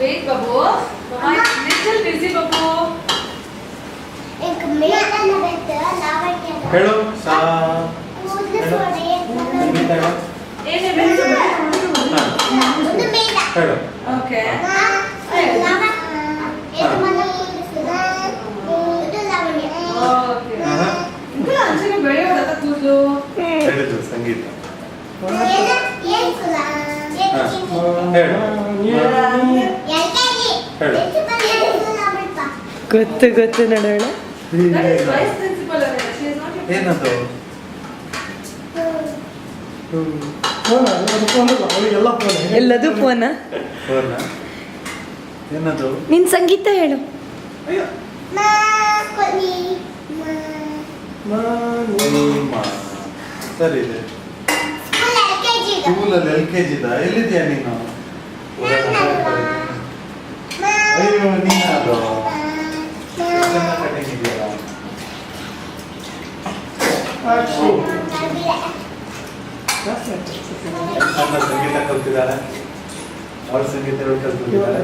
Wait, Babu. Mama is little busy, Babu. ಹೇಳು ಸಾ ಏನೇ ಬೇಕು? ಹೇಳು Okay. Okay. ಇದು ಅಂಚನೆ ಬೆಳೆಯೋದಲ್ಲ ಕೂದಲು. ಹೇಳಿದ್ರು ಸಂಗೀತ ಗೊತ್ತು ಗೊತ್ತು ನೋಡೋಣ. That is vice principal. She is not your ಏನದು ಎಲ್ಲದು ಫೋನ. ಫೋನ ಏನದು ನಿನ್ ಸಂಗೀತ ಹೇಳು. ಅಯ್ಯೋ ಸರಿ ಇದೆ ಸ್ಕೂಲಲ್ಲಿ LKG ಎಲ್ಲಿದ್ಯಾ ನೀನು ಅಯ್ಯೋ ನೀನದು ಕಟಿಂಗ್ ಇದೆಯಲ್ಲ ಸಂಗೀತ ಕಲ್ತಿದ್ದಾಳೆ ಅವಳು ಸಂಗೀತ ಕಲ್ತಿದ್ದಾಳೆ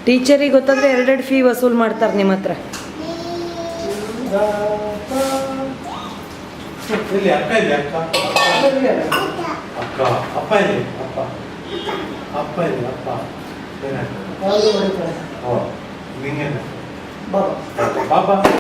ಟೀಚರಿಗೆ ಗೊತ್ತಾದ್ರೆ 2 ಫೀ ವಸೂಲ್ ಮಾಡ್ತಾರೆ ನಿಮ್ಮ ಹತ್ರ. ಇಲ್ಲಿ ಅಕ್ಕ ಇದೆ ಅಕ್ಕ ಅಕ್ಕ ಅಪ್ಪ ಇದೆ ಅಪ್ಪ ಅಪ್ಪ ಇದೆ ಅಪ್ಪ ಏನಾಗ್ತದೆ ಓ ನಿಂಗೇನು ಬಾಬಾ